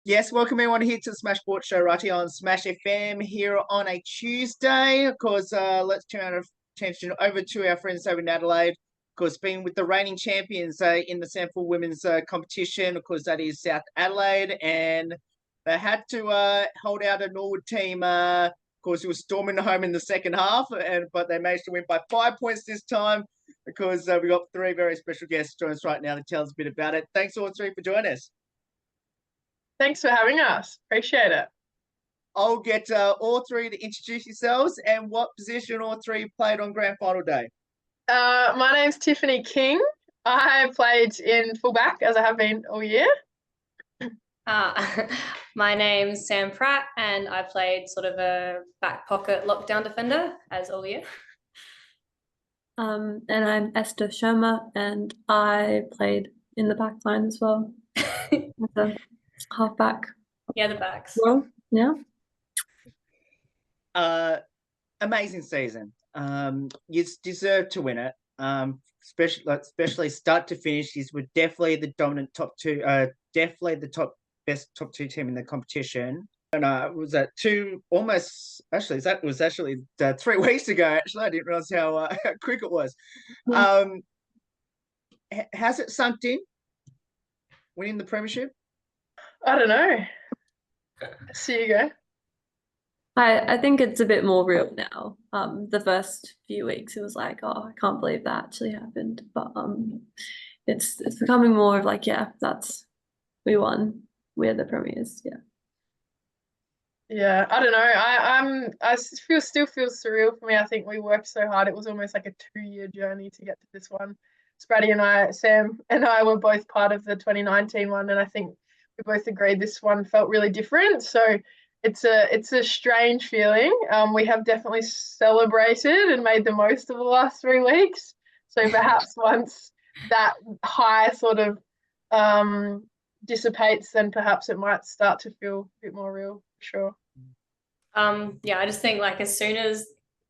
Yes, welcome everyone here to the Smash Sports Show right here on Smash FM here on a Tuesday. Of course, let's turn our attention over to our friends over in Adelaide. Of course, being with the reigning champions in the SANFL women's competition. Of course, that is South Adelaide, and they had to hold out a Norwood team. Of course, it was storming the home in the second half, but they managed to win by 5 points this time because we got three very special guests joining us right now to tell us a bit about it. Thanks all three for joining us. Thanks for having us. Appreciate it. I'll get all three to introduce yourselves and what position all three played on grand final day. My name's Tiffany King. I played in fullback as I have been all year. My name's Sam Pratt and I played sort of a back pocket lockdown defender as all year. And I'm Esther Sharma and I played in the back line as well. Halfback. Yeah, the backs. Well, yeah. Amazing season. You deserve to win it. Especially start to finish. You were definitely the dominant top two. Definitely the best top two team in the competition. And was that was actually 3 weeks ago. Actually, I didn't realize how quick it was. Has it sunk in winning the Premiership? I don't know. So you go. I think it's a bit more real now. The first few weeks it was like, oh, I can't believe that actually happened. But it's becoming more of like, yeah, we won. We're the premiers. Yeah. Yeah, I don't know. I still feels surreal for me. I think we worked so hard. It was almost like a 2-year journey to get to this one. Spratty and Sam and I were both part of the 2019 one, and I think we both agreed this one felt really different. So it's a strange feeling. We have definitely celebrated and made the most of the last 3 weeks. So perhaps once that high sort of dissipates, then perhaps it might start to feel a bit more real, for sure. Yeah, I just think like as soon as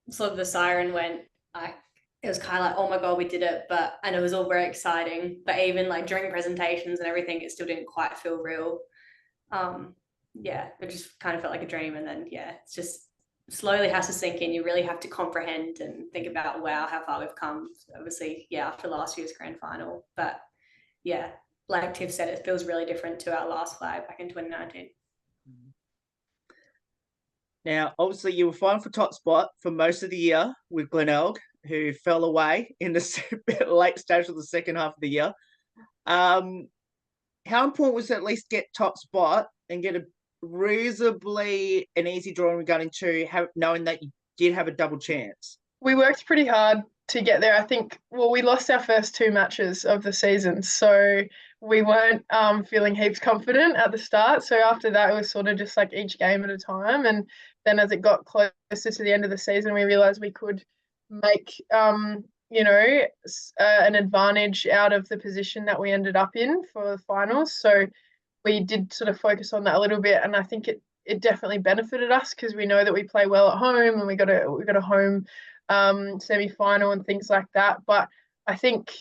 sort of the siren went, like it was kind of like, oh my God, we did it. And it was all very exciting. But even like during presentations and everything, it still didn't quite feel real. Yeah, it just kind of felt like a dream. And then, yeah, it's just slowly has to sink in. You really have to comprehend and think about, wow, how far we've come. Obviously, yeah, after last year's grand final. But yeah, like Tiff said, it feels really different to our last flag back in 2019. Now, obviously, you were fighting for top spot for most of the year with Glenelg, who fell away in the late stage of the second half of the year. How important was it at least get top spot and get a reasonably an easy draw in gun into knowing that you did have a double chance? We worked pretty hard to get there. I think, well, we lost our first 2 matches of the season, so we weren't feeling heaps confident at the start. So after that, it was sort of just like each game at a time. And then as it got closer to the end of the season, we realized we could make, an advantage out of the position that we ended up in for the finals. So we did sort of focus on that a little bit. And I think it definitely benefited us because we know that we play well at home and we got a home semi-final and things like that. But I think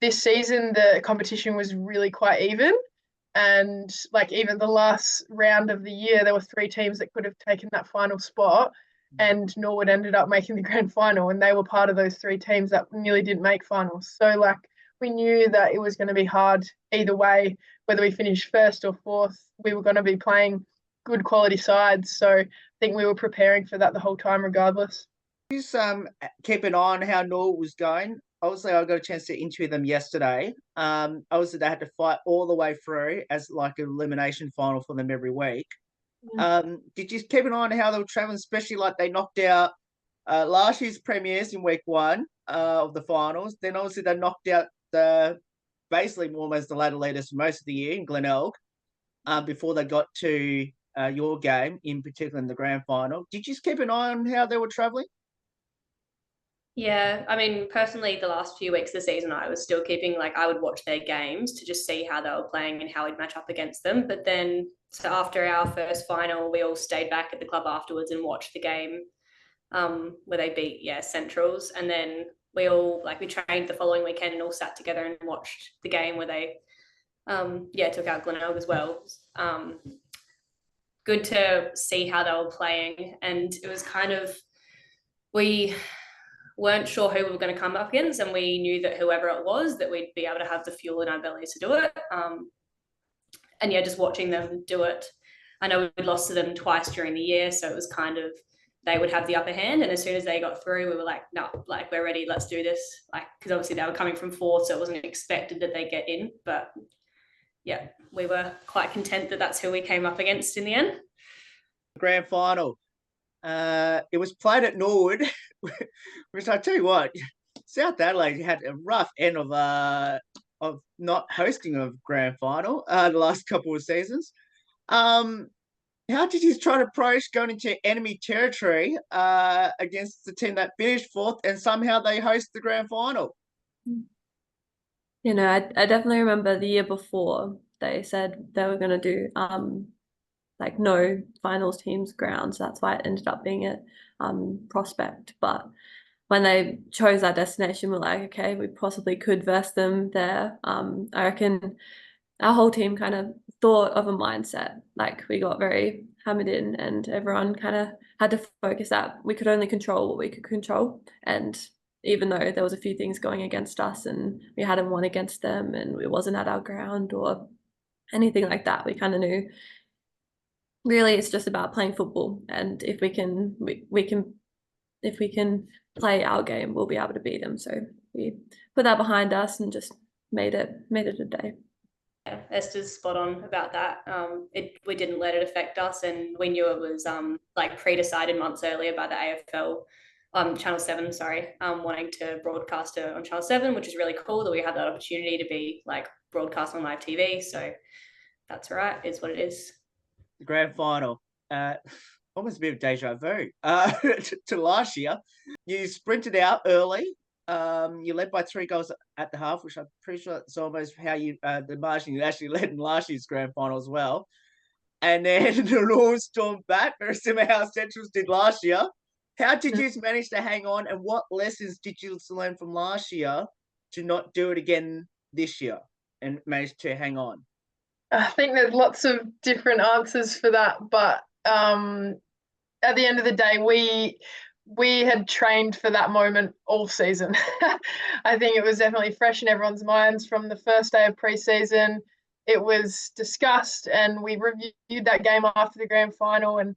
this season the competition was really quite even, and like even the last round of the year there were 3 teams that could have taken that final spot, and Norwood ended up making the grand final, and they were part of those 3 teams that nearly didn't make finals. So like we knew that it was going to be hard either way, whether we finished first or fourth. We were going to be playing good quality sides, so I think we were preparing for that the whole time regardless. Just keep an eye on how Norwood was going. Obviously, I got a chance to interview them yesterday. Obviously, they had to fight all the way through as like an elimination final for them every week. Did you keep an eye on how they were traveling, especially like they knocked out last year's premiers in week 1 of the finals? Then obviously they knocked out basically almost the ladder leaders for most of the year in Glenelg before they got to your game, in particular in the grand final. Did you just keep an eye on how they were traveling? Yeah, I mean, personally, the last few weeks of the season, I was still keeping, like, I would watch their games to just see how they were playing and how we'd match up against them. But then, so after our first final, we all stayed back at the club afterwards and watched the game where they beat, Centrals. And then we trained the following weekend and all sat together and watched the game where they took out Glenelg as well. Good to see how they were playing, and it was kind of, we weren't sure who we were going to come up against, and we knew that whoever it was, that we'd be able to have the fuel in our bellies to do it. And yeah, just watching them do it. I know we'd lost to them twice during the year, so it was kind of, they would have the upper hand, and as soon as they got through, we were like, no, like, we're ready, let's do this. Like, because obviously they were coming from fourth, so it wasn't expected that they get in, but yeah, we were quite content that that's who we came up against in the end. Grand final. It was played at Norwood, which I tell you what, South Adelaide had a rough end of not hosting a grand final the last couple of seasons. How did you try to approach going into enemy territory against the team that finished fourth and somehow they host the grand final? You know, I definitely remember the year before they said they were going to do like no finals teams grounds. That's why it ended up being at Prospect. But when they chose that destination, we're like, okay, we possibly could verse them there. I reckon our whole team kind of thought of a mindset, like we got very hammered in, and everyone kind of had to focus that we could only control what we could control. And even though there was a few things going against us and we hadn't won against them and it wasn't at our ground or anything like that, we kind of knew really it's just about playing football, and if we can play our game, we'll be able to beat them. So we put that behind us and just made it a day. Yeah, Esther's spot on about that. We didn't let it affect us, and we knew it was like pre-decided months earlier by the AFL, Channel 7, sorry, wanting to broadcast it on Channel 7, which is really cool that we had that opportunity to be like broadcast on live TV. So that's right, it's what it is. The grand final, almost a bit of deja vu to last year. You sprinted out early. You led by 3 goals at the half, which I'm pretty sure it's almost how you the margin you actually led in last year's grand final as well. And then the North stormed back, very similar how Centrals did last year. How did you manage to hang on, and what lessons did you learn from last year to not do it again this year and manage to hang on? I think there's lots of different answers for that, but at the end of the day, we had trained for that moment all season. I think it was definitely fresh in everyone's minds from the first day of pre-season. It was discussed, and we reviewed that game after the grand final and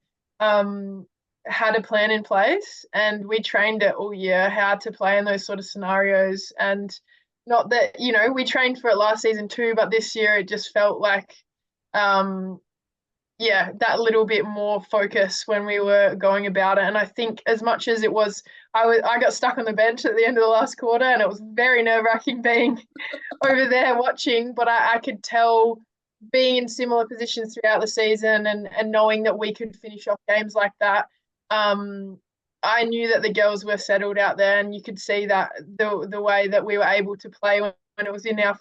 had a plan in place, and we trained it all year how to play in those sort of scenarios. And not that, you know, we trained for it last season too, but this year it just felt like that little bit more focus when we were going about it. And I think as much as it was, I got stuck on the bench at the end of the last quarter, and it was very nerve-wracking being over there watching, but I could tell, being in similar positions throughout the season and knowing that we could finish off games like that, I knew that the girls were settled out there, and you could see that the way that we were able to play when it was in our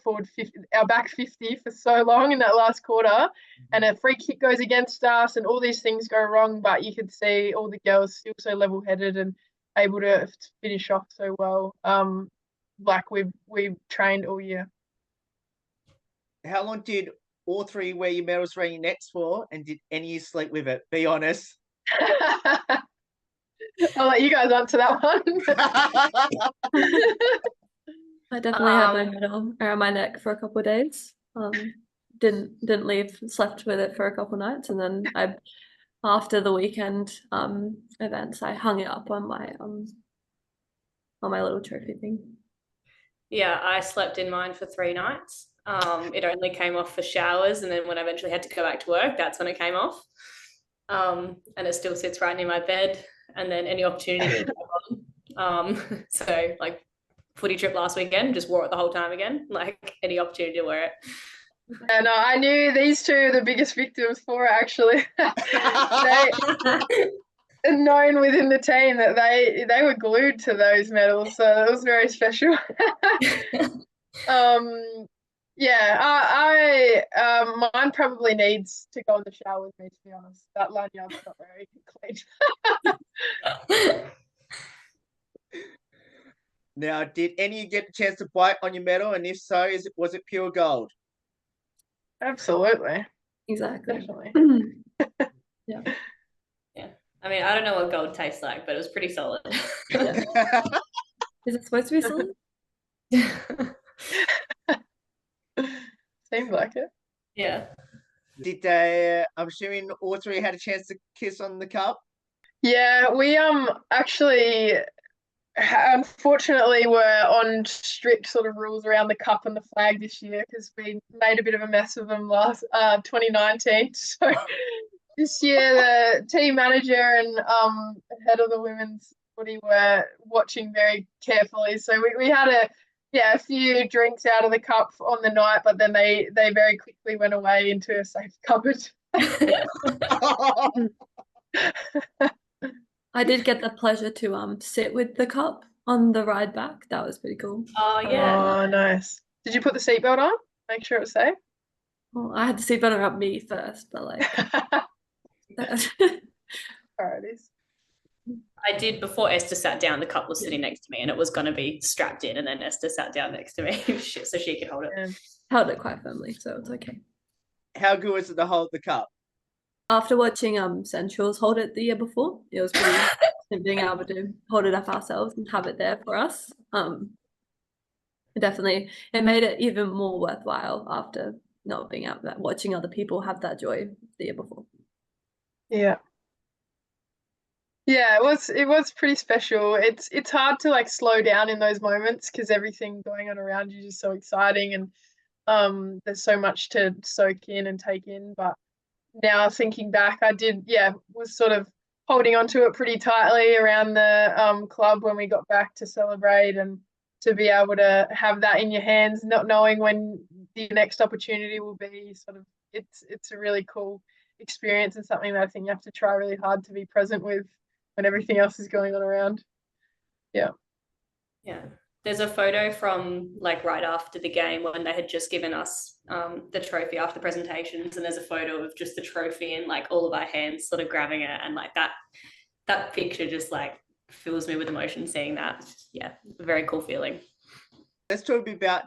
back 50 for so long in that last quarter, and a free kick goes against us and all these things go wrong, but you could see all the girls still so level-headed and able to finish off so well, like we've trained all year. How long did all 3 wear your medals around your necks for, and did any of you sleep with it? Be honest. I'll let you guys answer that one. I definitely had my medal around my neck for a couple of days. Didn't leave, slept with it for a couple of nights, and then after the weekend events, I hung it up on my little trophy thing. Yeah, I slept in mine for 3 nights. It only came off for showers, and then when I eventually had to go back to work, that's when it came off. And it still sits right near my bed, and then any opportunity to on. So like footy trip last weekend, just wore it the whole time again, like any opportunity to wear it. And I knew these 2 are the biggest victims for it, actually. They known within the team that they were glued to those medals, so it was very special. Mine probably needs to go in the shower with me, to be honest. That lanyard's not very clean. Now, did any of you get a chance to bite on your medal? And if so, was it pure gold? Absolutely. Exactly. Definitely. Yeah. Yeah. I mean, I don't know what gold tastes like, but it was pretty solid. Yeah. Is it supposed to be solid? Seemed like it. Yeah. Did they? I'm assuming all three had a chance to kiss on the cup. Yeah, we actually unfortunately were on strict sort of rules around the cup and the flag this year because we made a bit of a mess of them last 2019. So this year the team manager and head of the women's footy were watching very carefully. So we had a few drinks out of the cup on the night, but then they very quickly went away into a safe cupboard. I did get the pleasure to sit with the cup on the ride back. That was pretty cool. Oh yeah. Oh, nice. Did you put the seatbelt on? Make sure it was safe. Well, I had the seatbelt around me first, but like Priorities. I did before Esther sat down, the cup was sitting next to me and it was going to be strapped in, and then Esther sat down next to me so she could hold it. Yeah. held it quite firmly, so it's okay. How good was it to hold the cup? After watching Central's hold it the year before, it was pretty being able to hold it up ourselves and have it there for us. Definitely, it made it even more worthwhile after not being out there, watching other people have that joy the year before. Yeah. Yeah, it was pretty special. It's hard to like slow down in those moments because everything going on around you is so exciting, and there's so much to soak in and take in. But now thinking back, was sort of holding on to it pretty tightly around the club when we got back to celebrate, and to be able to have that in your hands, not knowing when the next opportunity will be, sort of it's a really cool experience and something that I think you have to try really hard to be present with when everything else is going on around. Yeah. Yeah. There's a photo from like right after the game when they had just given us the trophy after the presentations, and there's a photo of just the trophy and like all of our hands sort of grabbing it, and like that picture just like fills me with emotion seeing that. Yeah, a very cool feeling. Let's talk a bit about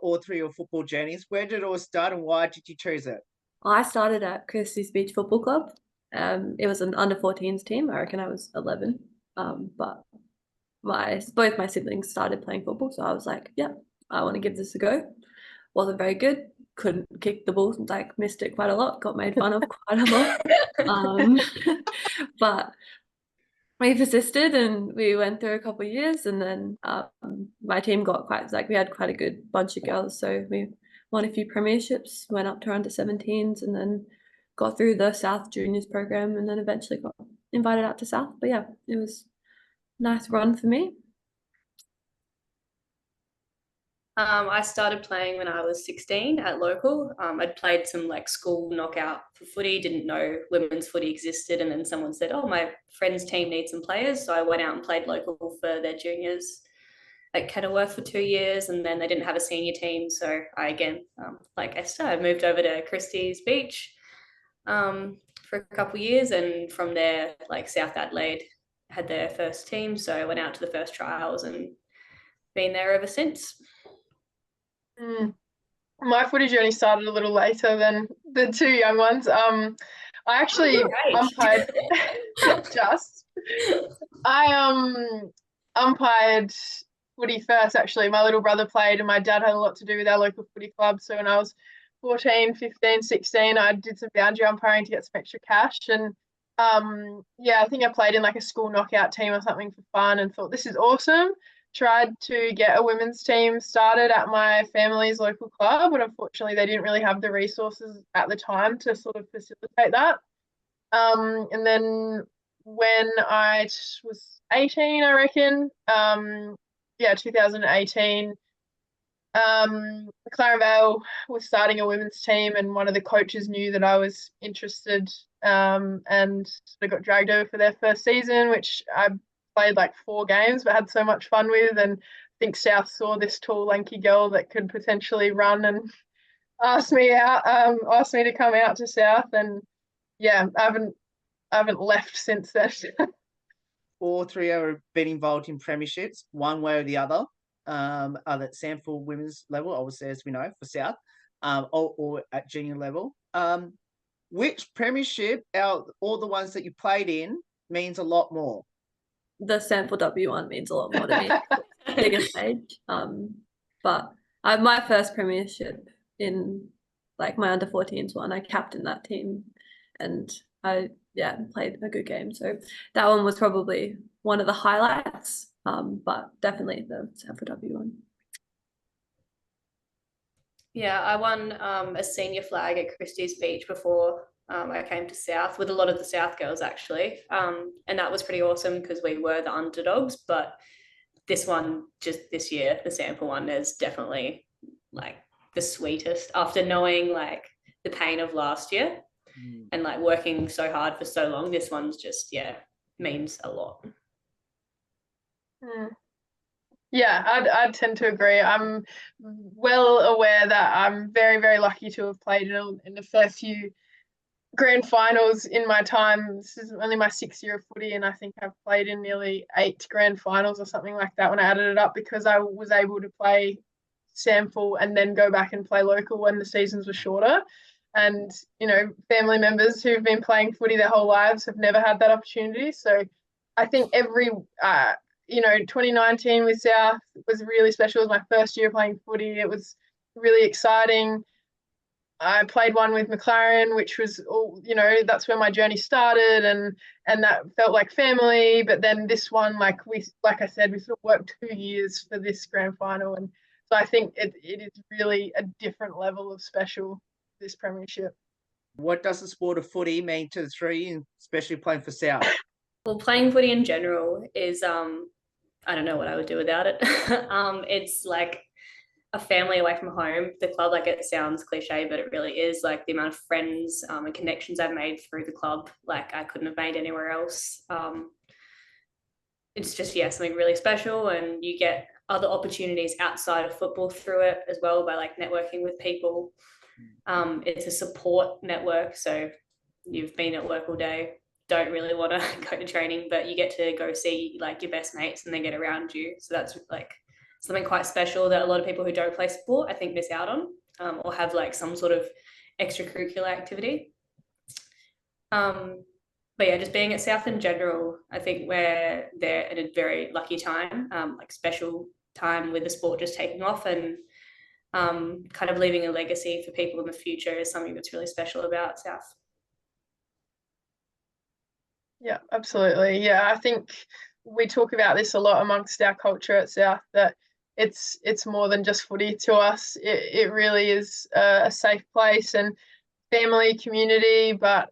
all three of your football journeys. Where did it all start and why did you choose it? I started at Christie's Beach Football Club. It was an under 14s team. I reckon I was 11. But both my siblings started playing football, so I was like, yeah, I want to give this a go. Wasn't very good. Couldn't kick the ball, like missed it quite a lot. Got made fun of quite a lot. But we persisted and we went through a couple of years, and then my team got we had quite a good bunch of girls, so we won a few premierships, went up to under 17s, and then got through the South Juniors program, and then eventually got invited out to South. But yeah, it was a nice run for me. I started playing when I was 16 at local. I'd played some like school knockout for footy, didn't know women's footy existed, and then someone said, oh, my friend's team needs some players, so I went out and played local for their juniors at Kenilworth for 2 years, and then they didn't have a senior team, so I again, like Esther, I moved over to Christie's Beach for a couple of years, and from there, like South Adelaide had their first team, so I went out to the first trials and been there ever since. My footy journey started a little later than the two young ones. I actually umpired I umpired footy first, actually. My little brother played and my dad had a lot to do with our local footy club. So when I was 14, 15, 16, I did some boundary umpiring to get some extra cash. And I think I played in like a school knockout team or something for fun and thought, this is awesome. Tried to get a women's team started at my family's local club, but unfortunately they didn't really have the resources at the time to sort of facilitate that. And then when I was 18, I reckon, 2018, McLaren Vale was starting a women's team, and one of the coaches knew that I was interested, and I got dragged over for their first season, which I played like 4 games but had so much fun with. And I think South saw this tall, lanky girl that could potentially run and asked me to come out to South. And yeah, I haven't left since then. All three have been involved in premierships one way or the other. At SANFL women's level, obviously, as we know, for South. or at junior level. Which premiership out all the ones that you played in means a lot more? The SANFLW one means a lot more to me. Bigger stage. But my first premiership in like my under 14s one, I captained that team and I played a good game. So that one was probably one of the highlights. But definitely the SANFLW one. Yeah, I won a senior flag at Christie's Beach before I came to South with a lot of the South girls actually. And that was pretty awesome because we were the underdogs, but this one, just this year, the sample one is definitely like the sweetest after knowing like the pain of last year and like working so hard for so long. This one's just, means a lot. Yeah, I'd tend to agree. I'm well aware that I'm very, very lucky to have played in a fair few grand finals in my time. This is only my 6th year of footy, and I think I've played in nearly 8 grand finals or something like that when I added it up, because I was able to play sample and then go back and play local when the seasons were shorter. And, you know, family members who've been playing footy their whole lives have never had that opportunity. So I think every 2019 with South was really special. It was my first year playing footy. It was really exciting. I played one with McLaren, which was all, that's where my journey started, and that felt like family. But then this one, like I said, we sort of worked 2 years for this grand final, and so I think it is really a different level of special, this premiership. What does the sport of footy mean to the three, and especially playing for South? Well, playing footy in general is I don't know what I would do without it. It's like a family away from home. The club, like, it sounds cliche, but it really is. Like, the amount of friends and connections I've made through the club, like, I couldn't have made anywhere else. It's just, something really special, and you get other opportunities outside of football through it as well, by like networking with people. It's a support network, so you've been at work all day, don't really want to go to training, but you get to go see like your best mates and they get around you. So that's like something quite special that a lot of people who don't play sport, I think, miss out on, or have like some sort of extracurricular activity. But yeah, just being at South in general, I think we're there at a very lucky time, like special time with the sport just taking off, and kind of leaving a legacy for people in the future is something that's really special about South. Yeah, absolutely. Yeah, I think we talk about this a lot amongst our culture at South, that it's more than just footy to us. It really is a safe place and family, community. But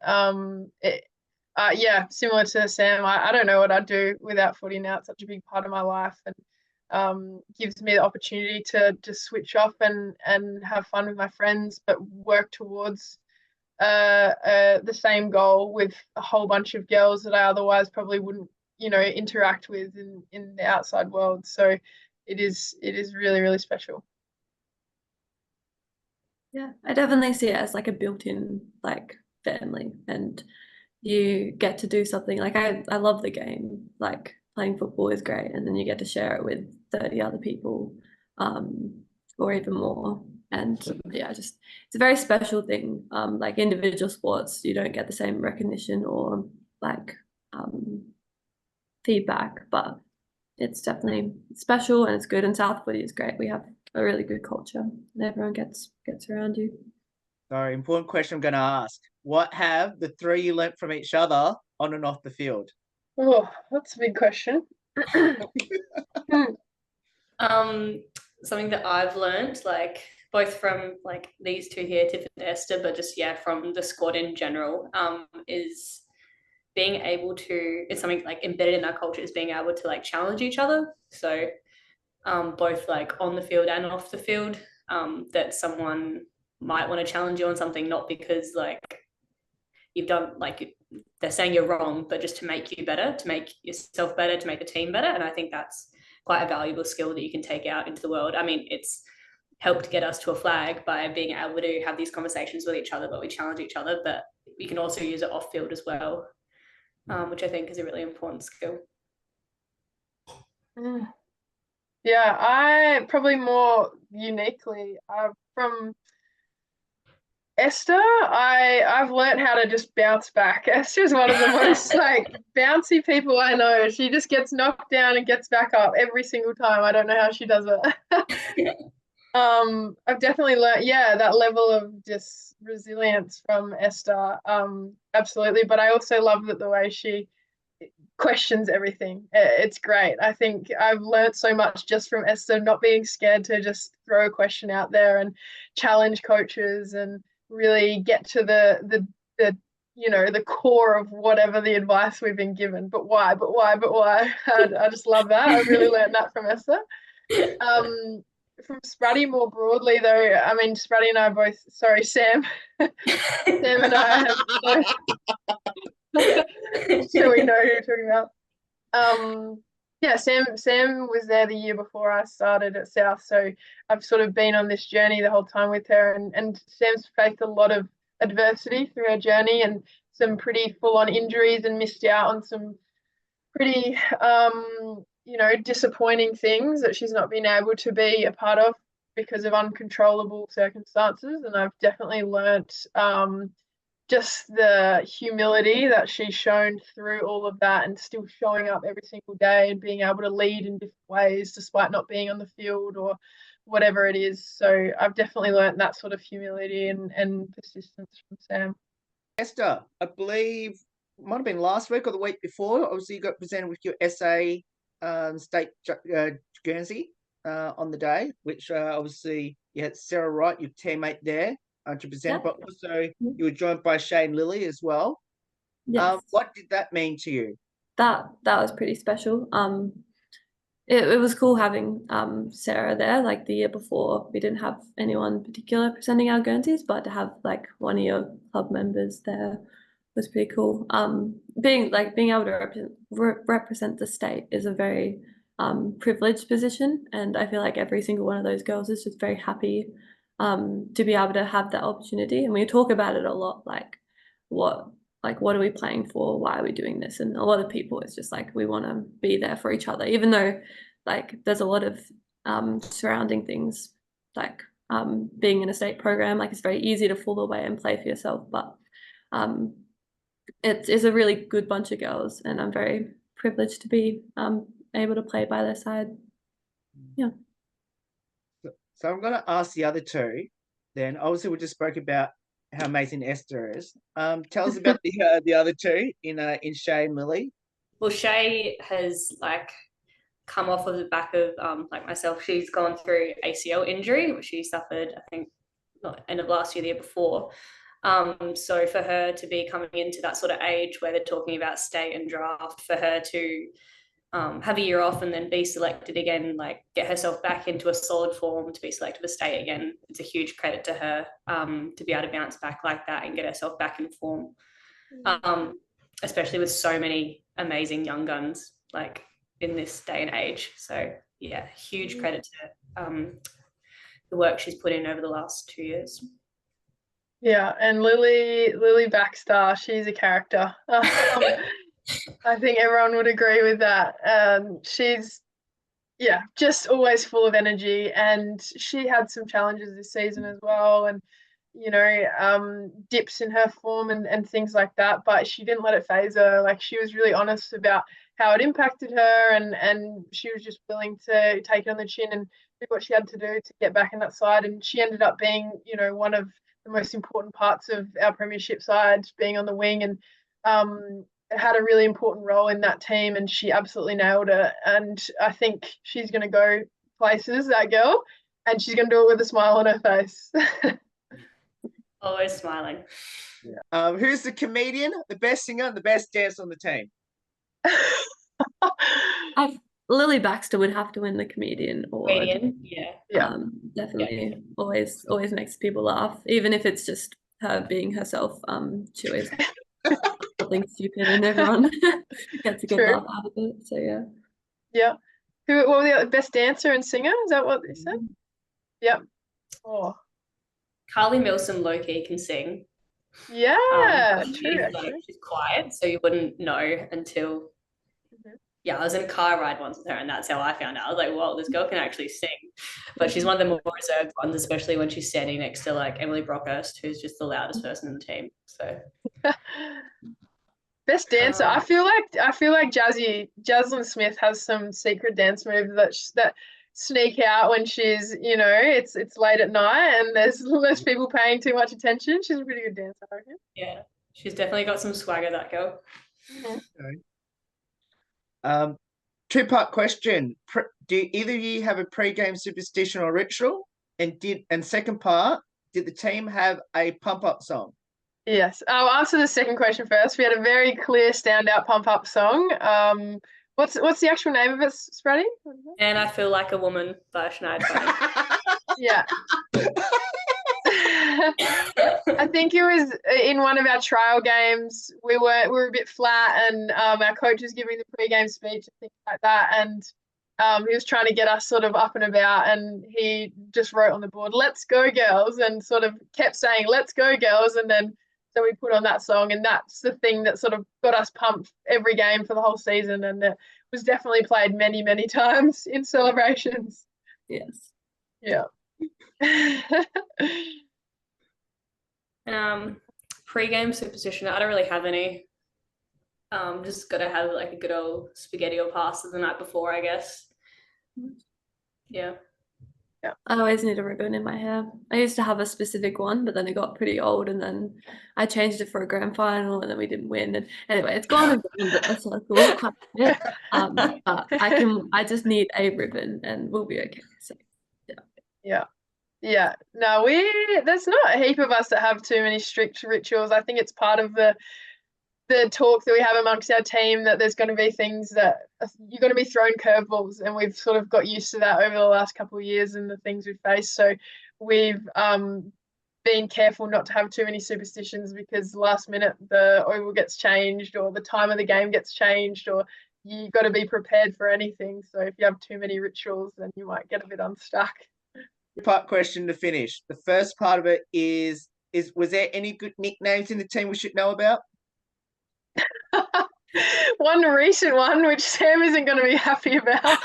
similar to Sam, I don't know what I'd do without footy now. It's such a big part of my life, and gives me the opportunity to just switch off and have fun with my friends, but work towards the same goal with a whole bunch of girls that I otherwise probably wouldn't, interact with in the outside world. So it is really, really special. Yeah, I definitely see it as like a built-in like family, and you get to do something like I love the game. Like, playing football is great, and then you get to share it with 30 other people, or even more. And just it's a very special thing. Like individual sports, you don't get the same recognition or like feedback, but it's definitely special and it's good. And South footy is great. We have a really good culture, and everyone gets around you. Sorry, important question I'm going to ask. What have the three you learnt from each other on and off the field? Oh, that's a big question. Something that I've learned, like both from like these two here, Tiff and Esther, but just from the squad in general, is being able to, it's something like embedded in our culture, is being able to like challenge each other. So both like on the field and off the field, that someone might want to challenge you on something, not because like you've done, like they're saying you're wrong, but just to make you better, to make yourself better, to make the team better. And I think that's quite a valuable skill that you can take out into the world. I mean, it's helped get us to a flag by being able to have these conversations with each other, but we challenge each other, but we can also use it off field as well, which I think is a really important skill. Yeah, I probably more uniquely from Esther, I've learned how to just bounce back. Esther's one of the most like bouncy people I know. She just gets knocked down and gets back up every single time. I don't know how she does it. I've definitely learned, yeah, that level of just resilience from Esther. Absolutely. But I also love that the way she questions everything. It's great. I think I've learned so much just from Esther, not being scared to just throw a question out there and challenge coaches and really get to the the core of whatever the advice we've been given. But why? But why? But why? I just love that. I really learned that from Esther. From Spratty more broadly, though, I mean, Spratty and I both, sorry, Sam and I have both, so we know who you're talking about. Yeah, Sam was there the year before I started at South, so I've sort of been on this journey the whole time with her, and Sam's faced a lot of adversity through her journey and some pretty full-on injuries and missed out on some pretty disappointing things that she's not been able to be a part of because of uncontrollable circumstances. And I've definitely learnt just the humility that she's shown through all of that and still showing up every single day and being able to lead in different ways despite not being on the field or whatever it is. So I've definitely learnt that sort of humility and persistence from Sam. Esther, I believe might have been last week or the week before. Obviously, you got presented with your SA state Guernsey on the day, which obviously you had Sarah Wright, your teammate there, to present, but also you were joined by Shane Lilly as well. Yes. What did that mean to you? That was pretty special. It was cool having Sarah there. Like the year before, we didn't have anyone particular presenting our Guernseys, but to have like one of your club members there was pretty cool. Being able to represent the state is a very privileged position, and I feel like every single one of those girls is just very happy to be able to have that opportunity. And we talk about it a lot, like what are we playing for? Why are we doing this? And a lot of people, it's just like we want to be there for each other, even though like there's a lot of surrounding things, like being in a state program, like it's very easy to fall away and play for yourself, but it's a really good bunch of girls, and I'm very privileged to be able to play by their side. Yeah. So I'm going to ask the other two. Then obviously we just spoke about how amazing Esther is. Tell us about the other two in Shay and Lily. Well, Shay has like come off of the back of like myself. She's gone through ACL injury, which she suffered, I think, not end of last year, the year before. So for her to be coming into that sort of age where they're talking about state and draft, for her to have a year off and then be selected again, like get herself back into a solid form to be selected for state again, it's a huge credit to her to be able to bounce back like that and get herself back in form, especially with so many amazing young guns like in this day and age. So yeah, huge credit to the work she's put in over the last 2 years. Yeah, and Lily Baxter, she's a character. I think everyone would agree with that. She's, yeah, just always full of energy, and she had some challenges this season as well, and dips in her form and things like that, but she didn't let it phase her. Like, she was really honest about how it impacted her, and she was just willing to take it on the chin and do what she had to do to get back in that side. And she ended up being, one of the most important parts of our Premiership side, being on the wing, and had a really important role in that team, and she absolutely nailed it. And I think she's going to go places, that girl, and she's going to do it with a smile on her face. Always smiling. Yeah. Who's the comedian, the best singer, and the best dancer on the team? Lily Baxter would have to win the comedian award. Comedian, yeah. Definitely. Yeah. Always makes people laugh, even if it's just her being herself. She always something stupid, and everyone gets a good laugh out of it. So yeah. Yeah. What were the best dancer and singer? Is that what they said? Yep. Oh. Carly Milsom low-key can sing. Yeah, true. She's quiet, so you wouldn't know until yeah, I was in a car ride once with her, and that's how I found out. I was like, "Whoa, this girl can actually sing." But she's one of the more reserved ones, especially when she's standing next to like Emily Brockhurst, who's just the loudest person in the team. So Best dancer. I feel like Jaslyn Smith has some secret dance moves that sneak out when she's, it's late at night and there's less people paying too much attention. She's a pretty good dancer, I reckon. yeah, she's definitely got some swagger, that girl. Okay. Two-part question. Do either of you have a pre-game superstition or ritual? And second part, did the team have a pump-up song? Yes. I'll answer the second question first. We had a very clear standout pump-up song. What's the actual name of it, Spratty? And I Feel Like a Woman by Sinead O'Connor. Yeah. I think it was in one of our trial games. We were a bit flat, and our coach was giving the pre-game speech and things like that, and he was trying to get us sort of up and about, and he just wrote on the board, "Let's go, girls," and sort of kept saying, "Let's go, girls," and then so we put on that song, and that's the thing that sort of got us pumped every game for the whole season, and it was definitely played many, many times in celebrations. Yes. Yeah. Pre-game superstition, I don't really have any. Just gotta have like a good old spaghetti or pasta the night before, I guess. Yeah. I always need a ribbon in my hair. I used to have a specific one, but then it got pretty old, and then I changed it for a grand final, and then we didn't win. And anyway, it's gone around the circle quite a bit. But I just need a ribbon, and we'll be okay. So Yeah. No, there's not a heap of us that have too many strict rituals. I think it's part of the talk that we have amongst our team that there's going to be things that you're going to be thrown curveballs, and we've sort of got used to that over the last couple of years and the things we've faced. So we've been careful not to have too many superstitions, because last minute the oval gets changed or the time of the game gets changed, or you got to be prepared for anything. So if you have too many rituals, then you might get a bit unstuck. Part question to finish. The first part of it is was there any good nicknames in the team we should know about? One recent one, which Sam isn't going to be happy about.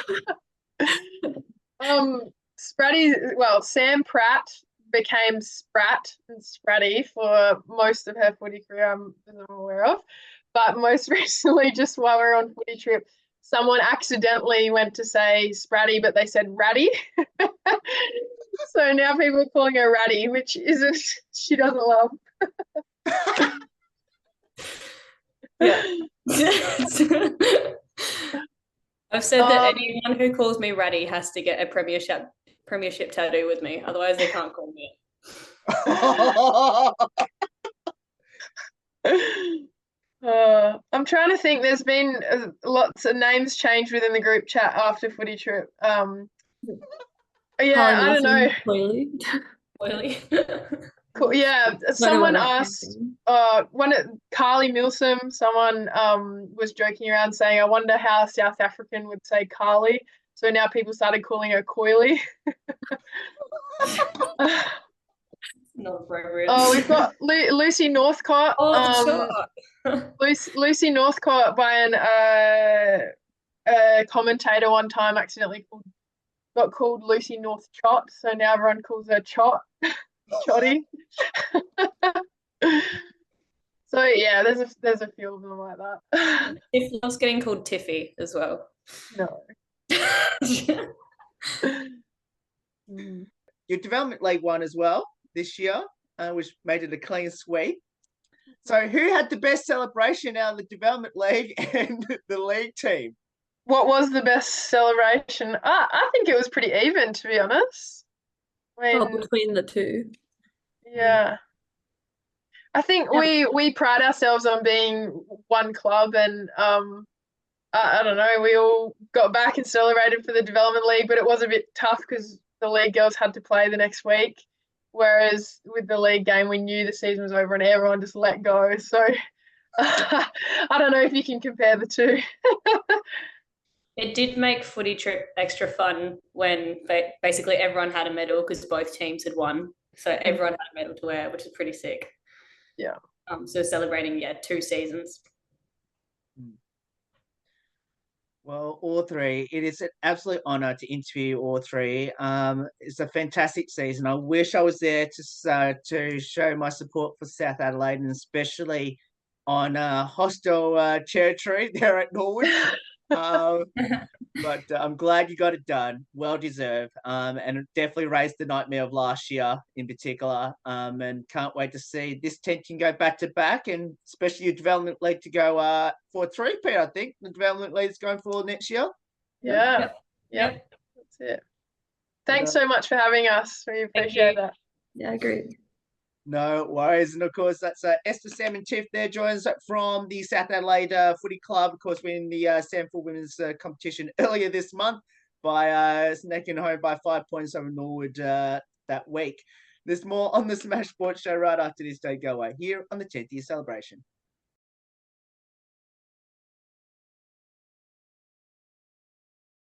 Sam Pratt became Sprat and Spratty for most of her footy career, I'm aware of. But most recently, just while we were on footy trip, someone accidentally went to say Spratty, but they said Ratty. So now people are calling her Ratty, which she doesn't love. Yeah. I've said that anyone who calls me Ratty has to get a premiership tattoo with me, otherwise they can't call me it. I'm trying to think. There's been lots of names changed within the group chat after footy trip. Yeah, I don't know. Really? Cool. Yeah, someone asked. Carly Milsom. Someone was joking around saying, "I wonder how South African would say Carly." So now people started calling her Coily. Not appropriate. Oh, we've got Lucy Northcott. Lucy Northcott by a commentator one time accidentally got called Lucy North Chot, so now everyone calls her Chot. Chotty. So yeah, there's a few of them like that. Tiff loves getting called Tiffy as well. No. Your development league won as well this year, which made it a clean sweep. So who had the best celebration out of the development league and the league team? What was the best celebration? I think it was pretty even, to be honest. Between the two. Yeah. I think we pride ourselves on being one club, and I don't know, we all got back and celebrated for the development league, but it was a bit tough because the league girls had to play the next week, whereas with the league game we knew the season was over and everyone just let go. So I don't know if you can compare the two. It did make footy trip extra fun when basically everyone had a medal because both teams had won. So everyone had a medal to wear, which is pretty sick. Yeah. So celebrating, 2 seasons. Well, all three. It is an absolute honour to interview all three. It's a fantastic season. I wish I was there to show my support for South Adelaide, and especially on hostile territory there at Norwood. Um, but I'm glad you got it done. Well deserved. And it definitely raised the nightmare of last year in particular. And can't wait to see this 10 can go back to back, and especially your development league to go for a three-peat. I think the development league is going for next year. Yeah. Yep. That's it. Thanks so much for having us. We appreciate that. Yeah, great. No worries. And of course, that's SSS10THYR there joins us from the South Adelaide Footy Club. Of course, winning the SANFL Women's competition earlier this month by snaking home by 5 points over Norwood that week. There's more on the Smash Sports Show right after this takeaway here on the 10th year celebration.